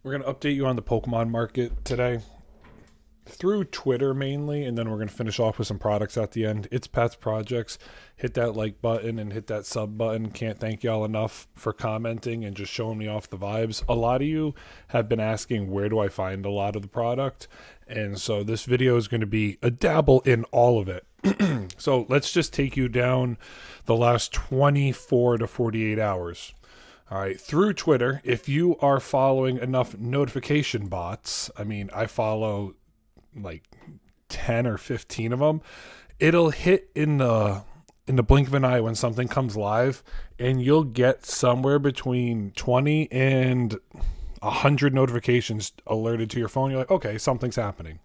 We're going to update you on the Pokemon market today through Twitter mainly, and then we're going to finish off with some products at the end. It's Pets Projects. Hit that like button and hit that sub button. Can't thank y'all enough for commenting and just showing me off the vibes. A lot of you have been asking where do I find a lot of the product, and so this video is going to be a dabble in all of it. So let's just take you down the last 24 to 48 hours. All right, through Twitter, if you are following enough notification bots, I follow like 10 or 15 of them. It'll hit in the blink of an eye when something comes live, and you'll get somewhere between 20 and 100 notifications alerted to your phone. You're like, okay, something's happening.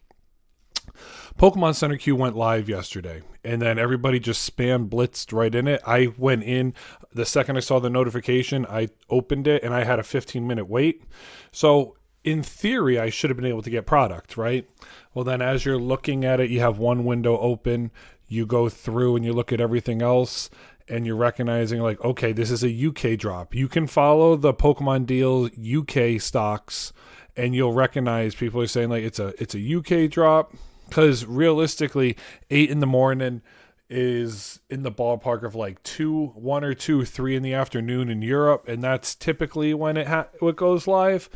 Pokemon Center Q went live yesterday, and then everybody just spam blitzed right in it. I went in the second I saw the notification, I opened it, and I had a 15-minute wait. So in theory, I should have been able to get product, right? Well, then as you're looking at it, you have one window open, you go through and you look at everything else, and you're recognizing like, okay, this is a UK drop. You can follow the Pokemon Deal UK stocks, and you'll recognize people are saying like it's a UK drop. Because realistically, 8 in the morning is in the ballpark of like 1 or 2, 3 in the afternoon in Europe, and that's typically when it goes live.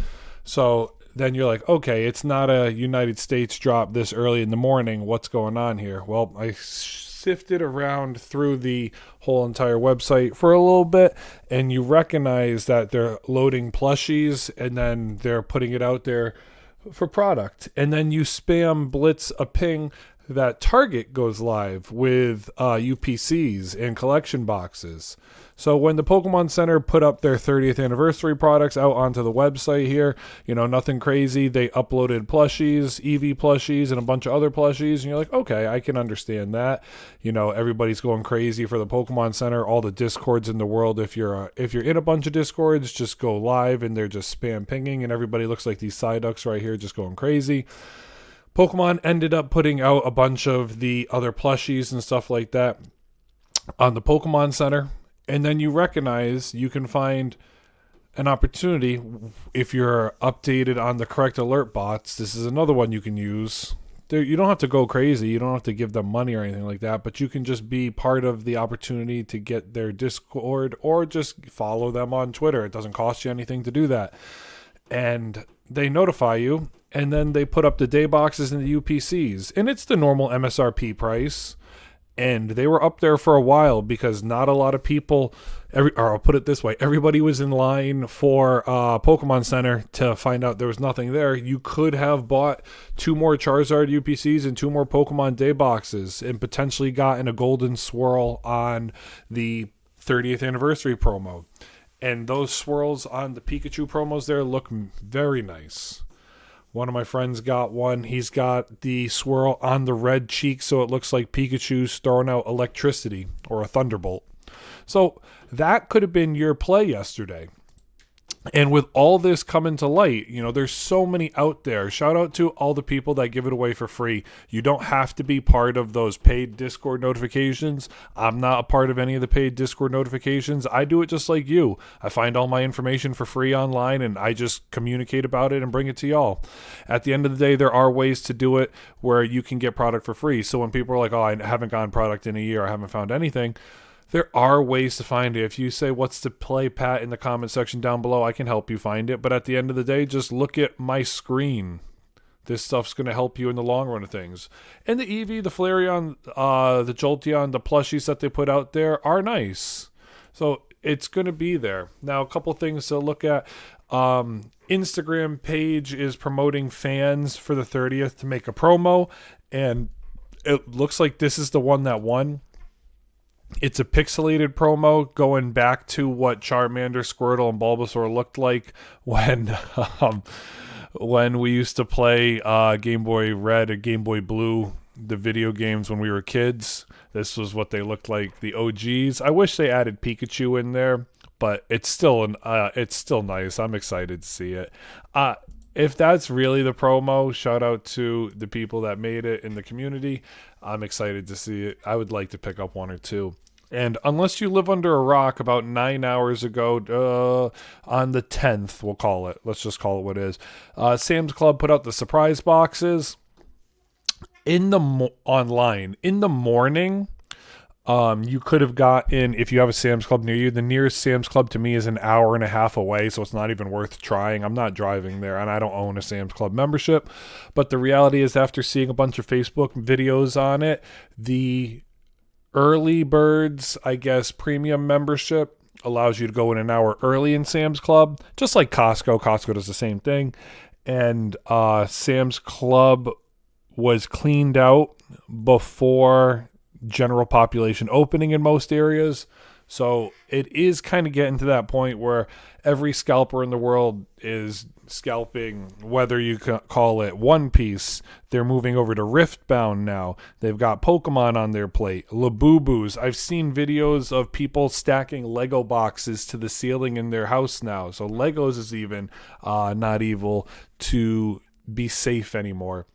So then you're like, okay, it's not a United States drop this early in the morning. What's going on here? Well, I sifted around through the whole entire website for a little bit, and you recognize that they're loading plushies, and then they're putting it out there for product, and then you spam blitz a ping that Target goes live with UPCs and collection boxes. So when the Pokemon Center put up their 30th anniversary products out onto the website here, nothing crazy. They uploaded plushies, EV plushies, and a bunch of other plushies, and you're like, okay, I can understand that. Everybody's going crazy for the Pokemon Center. All the Discords in the world, if you're in a bunch of Discords, just go live, and they're just spam pinging, and everybody looks like these Psyducks right here just going crazy. Pokemon ended up putting out a bunch of the other plushies and stuff like that on the Pokemon Center. And then you recognize you can find an opportunity if you're updated on the correct alert bots. This is another one you can use. You don't have to go crazy. You don't have to give them money or anything like that, but you can just be part of the opportunity to get their Discord or just follow them on Twitter. It doesn't cost you anything to do that. And they notify you, and then they put up the day boxes and the UPCs. And it's the normal MSRP price. And they were up there for a while because not a lot of people, or I'll put it this way, everybody was in line for Pokemon Center to find out there was nothing there. You could have bought 2 more Charizard UPCs and 2 more Pokemon Day boxes and potentially gotten a golden swirl on the 30th anniversary promo. And those swirls on the Pikachu promos there look very nice. One of my friends got one. He's got the swirl on the red cheek, so it looks like Pikachu's throwing out electricity or a thunderbolt. So that could have been your play yesterday. And with all this coming to light, there's so many out there. Shout out to all the people that give it away for free. You don't have to be part of those paid Discord notifications. I'm not a part of any of the paid Discord notifications. I do it just like you. I find all my information for free online, and I just communicate about it and bring it to y'all. At the end of the day, there are ways to do it where you can get product for free. So when people are like, oh, I haven't gotten product in a year, I haven't found anything, there are ways to find it. If you say, what's the play, Pat, in the comment section down below, I can help you find it. But at the end of the day, just look at my screen. This stuff's going to help you in the long run of things. And the Eevee, the Flareon, the Jolteon, the plushies that they put out there are nice. So it's going to be there. Now, a couple things to look at. Instagram page is promoting fans for the 30th to make a promo. And it looks like this is the one that won. It's a pixelated promo going back to what Charmander, Squirtle, and Bulbasaur looked like when we used to play Game Boy Red and Game Boy Blue, the video games when we were kids. This was what they looked like, the OGs. I wish they added Pikachu in there, but it's still nice. I'm excited to see it. If that's really the promo, shout out to the people that made it in the community. I'm excited to see it. I would like to pick up 1 or 2. And unless you live under a rock, about 9 hours ago, on the 10th, we'll call it. Let's just call it what it is. Sam's Club put out the surprise boxes online in the morning. You could have gotten, if you have a Sam's Club near you, the nearest Sam's Club to me is an hour and a half away, so it's not even worth trying. I'm not driving there, and I don't own a Sam's Club membership. But the reality is, after seeing a bunch of Facebook videos on it, the early birds, I guess, premium membership allows you to go in an hour early in Sam's Club, just like Costco. Costco does the same thing. And Sam's Club was cleaned out before general population opening in most areas. So it is kind of getting to that point where every scalper in the world is scalping, whether you call it One Piece. They're moving over to Riftbound now. They've got Pokemon on their plate. Labubus. I've seen videos of people stacking Lego boxes to the ceiling in their house now. So Legos is even not able to be safe anymore.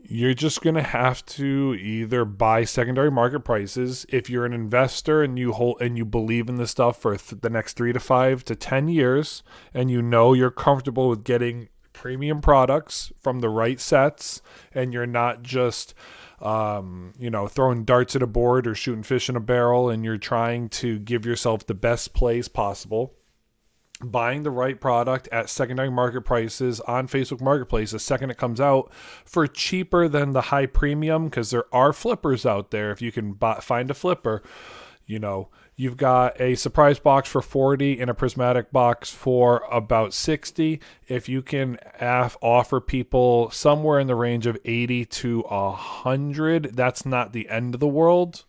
You're just going to have to either buy secondary market prices if you're an investor and you believe in this stuff for the next 3 to 5 to 10 years, and you know you're comfortable with getting premium products from the right sets, and you're not just throwing darts at a board or shooting fish in a barrel, and you're trying to give yourself the best plays possible. Buying the right product at secondary market prices on Facebook Marketplace the second it comes out for cheaper than the high premium, because there are flippers out there. If you can find a flipper, you've got a surprise box for $40 and a prismatic box for about $60. If you can offer people somewhere in the range of $80 to $100, that's not the end of the world.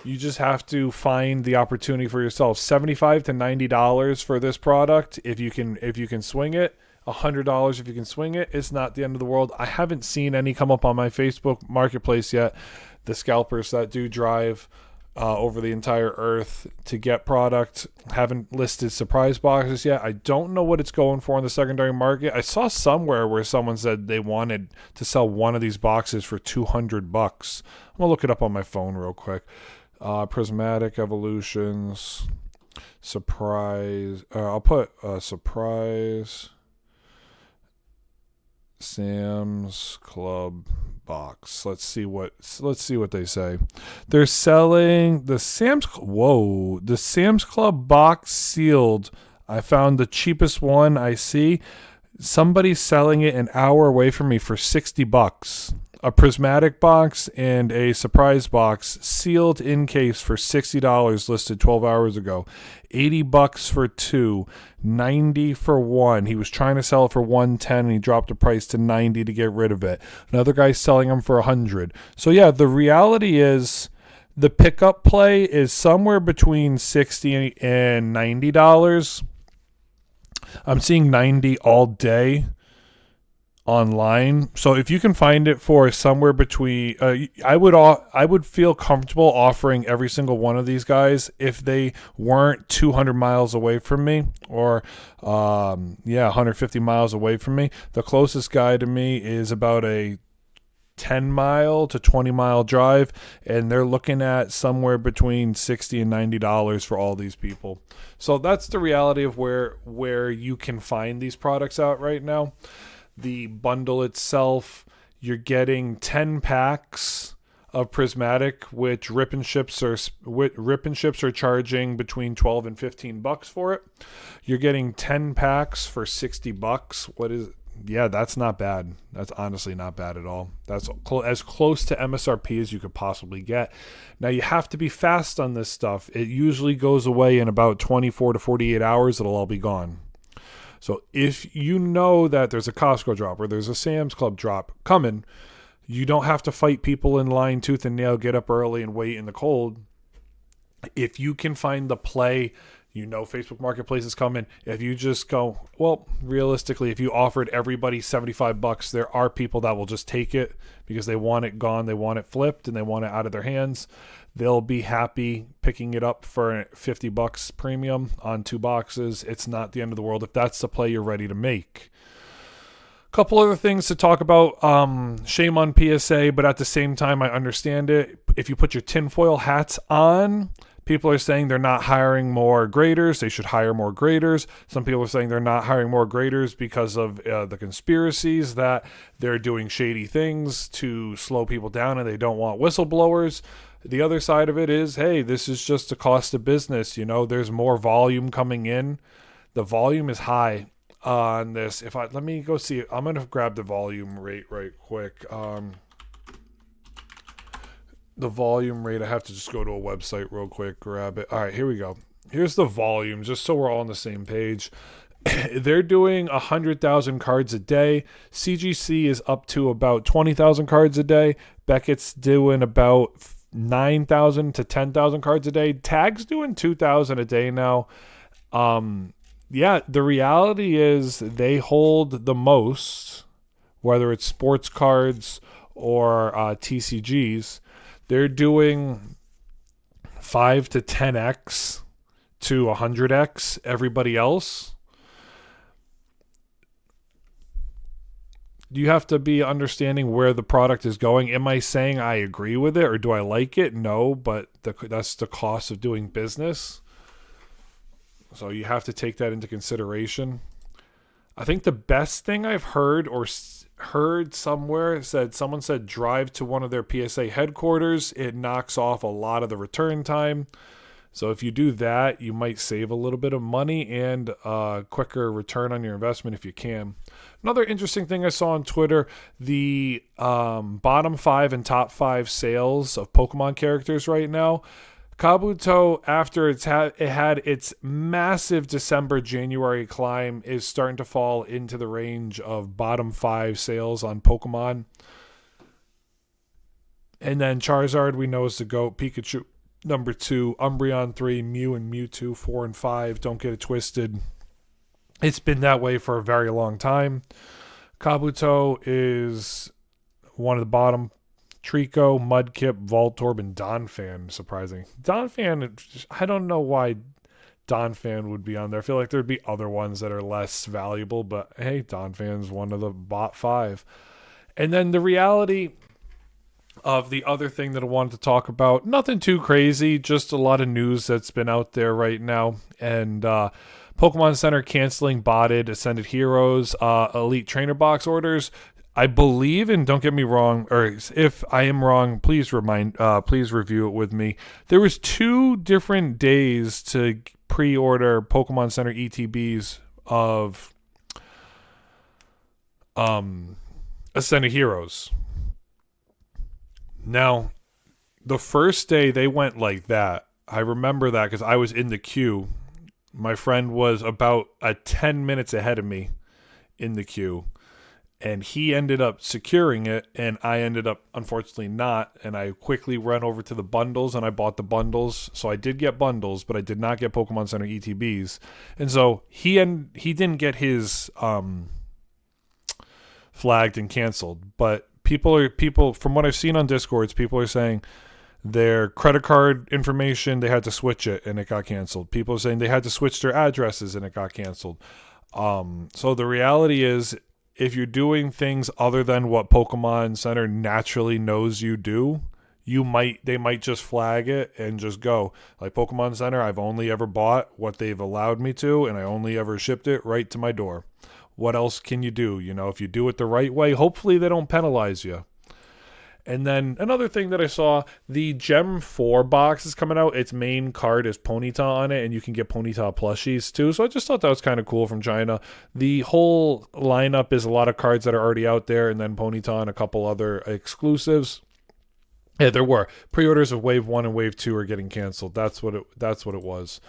You just have to find the opportunity for yourself. $75 to $90 for this product, if you can swing it. $100 if you can swing it. It's not the end of the world. I haven't seen any come up on my Facebook Marketplace yet. The scalpers that do drive over the entire earth to get product haven't listed surprise boxes yet. I don't know what it's going for in the secondary market. I saw somewhere where someone said they wanted to sell one of these boxes for $200. I'm gonna look it up on my phone real quick. Prismatic Evolutions surprise. I'll put surprise Sam's Club box. Let's see what they say. They're selling the Sam's Club box sealed. I found the cheapest one I see. Somebody's selling it an hour away from me for $60. A prismatic box and a surprise box sealed in case for $60 listed 12 hours ago. $80 for two, $90 for one. He was trying to sell it for $110 and he dropped the price to $90 to get rid of it. Another guy's selling them for $100. So yeah, the reality is the pickup play is somewhere between $60 and $90. I'm seeing $90 all day online. So if you can find it for somewhere between I would feel comfortable offering every single one of these guys if they weren't 200 miles away from me, or 150 miles away from me. The closest guy to me is about a 10-mile to 20-mile drive, and they're looking at somewhere between $60 and $90 for all these people. So that's the reality of where you can find these products out right now. The bundle itself, you're getting 10 packs of prismatic, which Rip and Ships are charging between $12 and $15 for it. You're getting 10 packs for $60. That's not bad. That's honestly not bad at all. That's as close to MSRP as you could possibly get. Now, you have to be fast on this stuff. It usually goes away in about 24 to 48 hours. It'll all be gone. So if you know that there's a Costco drop or there's a Sam's Club drop coming, you don't have to fight people in line tooth and nail, get up early and wait in the cold. If you can find the play, Facebook Marketplace is coming. If you just go, well, realistically, if you offered everybody $75, there are people that will just take it because they want it gone, they want it flipped, and they want it out of their hands. They'll be happy picking it up for $50 premium on 2 boxes. It's not the end of the world if that's the play you're ready to make. Couple other things to talk about. Shame on PSA, but at the same time, I understand it. If you put your tinfoil hats on, people are saying they're not hiring more graders. They should hire more graders. Some people are saying they're not hiring more graders because of the conspiracies that they're doing shady things to slow people down and they don't want whistleblowers. The other side of it is, hey, this is just a cost of business. There's more volume coming in. The volume is high on this. Let me go see it. I'm going to grab the volume rate right quick. The volume rate, I have to just go to a website real quick, grab it. All right, here we go. Here's the volume, just so we're all on the same page. They're doing 100,000 cards a day. CGC is up to about 20,000 cards a day. Beckett's doing about 9,000 to 10,000 cards a day. Tag's doing 2,000 a day now. The reality is they hold the most, whether it's sports cards or TCGs. They're doing 5 to 10x to 100x everybody else. You have to be understanding where the product is going. Am I saying I agree with it or do I like it? No, but that's the cost of doing business. So you have to take that into consideration. I think the best thing I've heard somewhere someone said drive to one of their PSA headquarters. It knocks off a lot of the return time. So if you do that, you might save a little bit of money and a quicker return on your investment if you can. Another interesting thing I saw on Twitter, the bottom 5 and top 5 sales of Pokemon characters right now. Kabuto, after it had its massive December-January climb, is starting to fall into the range of bottom 5 sales on Pokemon. And then Charizard, we know, is the GOAT. Pikachu, number 2. Umbreon, 3. Mew and Mewtwo, 4 and 5. Don't get it twisted. It's been that way for a very long time. Kabuto is one of the bottom. Trico, Mudkip, Voltorb, and Donphan, surprising. Donphan, I don't know why Donphan would be on there. I feel like there'd be other ones that are less valuable, but hey, Donphan's one of the bot 5. And then the reality of the other thing that I wanted to talk about, nothing too crazy, just a lot of news that's been out there right now. And Pokemon Center canceling botted Ascended Heroes, Elite Trainer Box orders. I believe, and don't get me wrong, or if I am wrong, please review it with me. There was 2 different days to pre-order Pokemon Center ETBs of Ascended Heroes. Now, the first day they went like that. I remember that because I was in the queue. My friend was about 10 minutes ahead of me in the queue. And he ended up securing it, and I ended up, unfortunately, not. And I quickly ran over to the bundles, and I bought the bundles. So I did get bundles, but I did not get Pokemon Center ETBs. And so he didn't get his flagged and canceled. But people, from what I've seen on Discords, people are saying their credit card information, they had to switch it, and it got canceled. People are saying they had to switch their addresses, and it got canceled. So the reality is, if you're doing things other than what Pokemon Center naturally knows you do, they might just flag it and just go. Like Pokemon Center, I've only ever bought what they've allowed me to, and I only ever shipped it right to my door. What else can you do? If you do it the right way, hopefully they don't penalize you. And then another thing that I saw, the Gem 4 box is coming out. Its main card is Ponyta on it, and you can get Ponyta plushies too. So I just thought that was kind of cool from China. The whole lineup is a lot of cards that are already out there, and then Ponyta and a couple other exclusives. Yeah, there were. Pre-orders of Wave 1 and Wave 2 are getting canceled. That's what it was.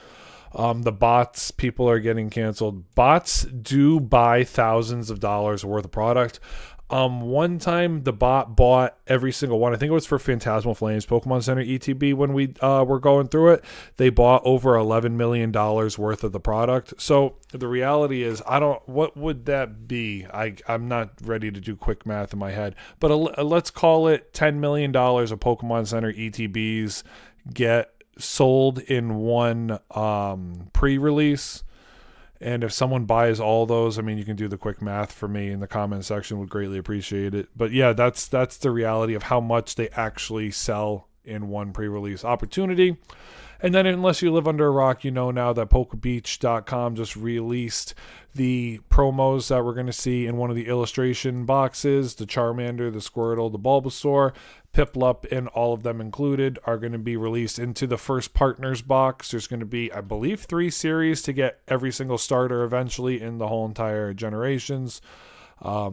The bots, people are getting canceled. Bots do buy thousands of dollars worth of product. One time the bot bought every single one. I think it was for Phantasmal Flames, Pokemon Center ETB when we were going through it. They bought over $11 million worth of the product. So the reality is, what would that be? I'm not ready to do quick math in my head, but let's call it $10 million of Pokemon Center ETBs get sold in one pre-release. And if someone buys all those, I mean, you can do the quick math for me in the comment section. Would greatly appreciate it. But yeah, that's the reality of how much they actually sell in one pre-release opportunity. And then unless you live under a rock, you know now that PokeBeach.com just released the promos that we're going to see in one of the illustration boxes. The Charmander, the Squirtle, the Bulbasaur, Piplup, and all of them included are going to be released into the first partners box. There's going to be, I believe, 3 series to get every single starter eventually in the whole entire generations are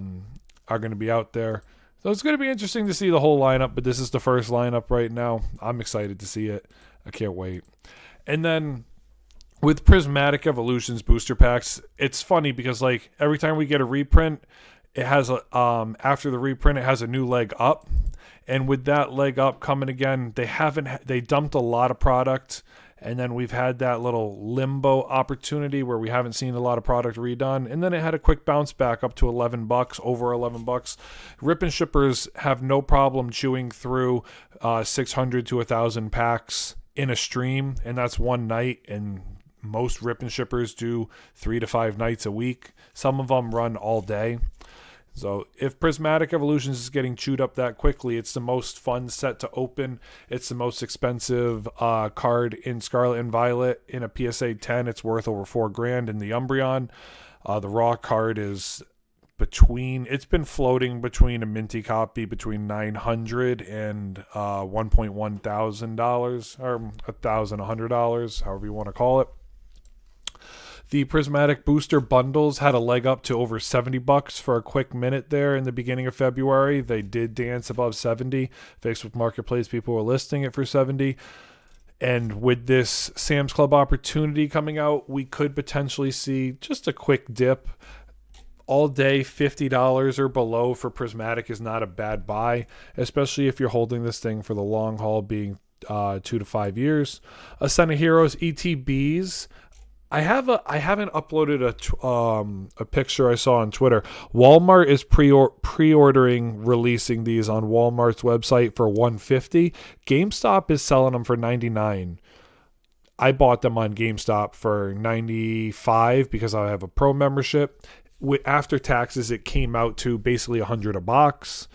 going to be out there. So it's going to be interesting to see the whole lineup, but this is the first lineup right now. I'm excited to see it. I can't wait. And then with Prismatic Evolutions booster packs, it's funny because like every time we get a reprint, it has a after the reprint it has a new leg up. And with that leg up coming again, they dumped a lot of product, and then we've had that little limbo opportunity where we haven't seen a lot of product redone, and then it had a quick bounce back up to $11, over $11. Rip and shippers have no problem chewing through 600 to 1,000 packs in a stream, and that's one night, and most rip and shippers do 3 to 5 nights a week. Some of them run all day. So if Prismatic Evolutions is getting chewed up that quickly, it's the most fun set to open. It's the most expensive card in Scarlet and Violet. In a PSA 10, it's worth over $4,000 in the Umbreon. The raw card is it's been floating between a minty copy between $900 and $1.1 thousand or $1,100, however you want to call it. The Prismatic Booster bundles had a leg up to over $70 for a quick minute there in the beginning of February. They did dance above 70. Facebook Marketplace people were listing it for 70. And with this Sam's Club opportunity coming out, we could potentially see just a quick dip. All day, $50 or below for Prismatic is not a bad buy, especially if you're holding this thing for the long haul, being 2 to 5 years. Ascent of Heroes ETBs. I haven't uploaded a picture I saw on Twitter. Walmart is pre-ordering releasing these on Walmart's website for $150. GameStop is selling them for $99. I bought them on GameStop for $95 because I have a pro membership. After taxes, it came out to basically $100 a box.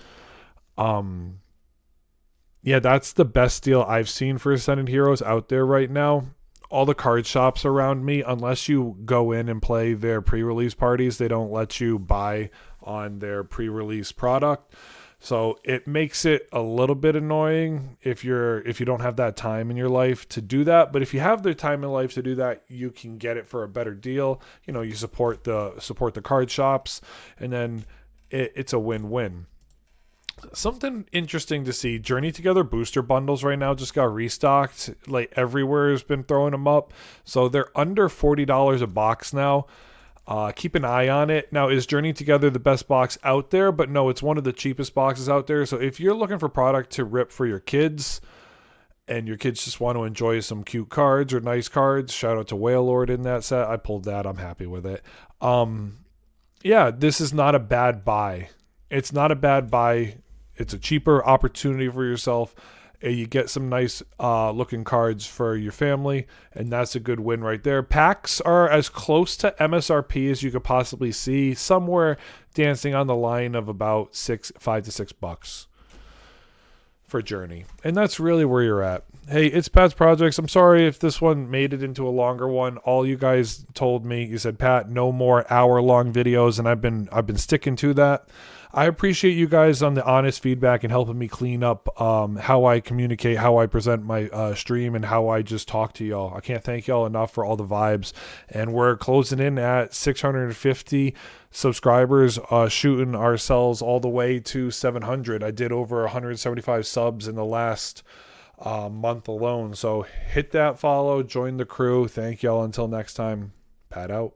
Yeah, that's the best deal I've seen for Ascended Heroes out there right now. All the card shops around me, unless you go in and play their pre-release parties, they don't let you buy on their pre-release product. So it makes it a little bit annoying if you don't have that time in your life to do that. But if you have the time in life to do that, you can get it for a better deal. You know, you support the card shops, and then it's a win-win. Something interesting to see, Journey Together booster bundles right now just got restocked. Like everywhere has been throwing them up. So they're under $40 a box now. Keep an eye on it. Now, is Journey Together the best box out there? But no, it's one of the cheapest boxes out there. So if you're looking for product to rip for your kids, and your kids just want to enjoy some cute cards or nice cards, shout out to Whale Lord in that set. I pulled that. I'm happy with it. Yeah, this is not a bad buy. It's not a bad buy. It's a cheaper opportunity for yourself. You get some nice looking cards for your family, and that's a good win right there. Packs are as close to MSRP as you could possibly see, somewhere dancing on the line of about $5 to $6 for Journey. And that's really where you're at. Hey, it's Pat's Projects. I'm sorry if this one made it into a longer one. All you guys told me, you said, Pat, no more hour-long videos, and I've been sticking to that. I appreciate you guys on the honest feedback and helping me clean up how I communicate, how I present my stream, and how I just talk to y'all. I can't thank y'all enough for all the vibes. And we're closing in at 650 subscribers, shooting ourselves all the way to 700. I did over 175 subs in the last month alone. So hit that follow, join the crew. Thank y'all. Until next time, Pat out.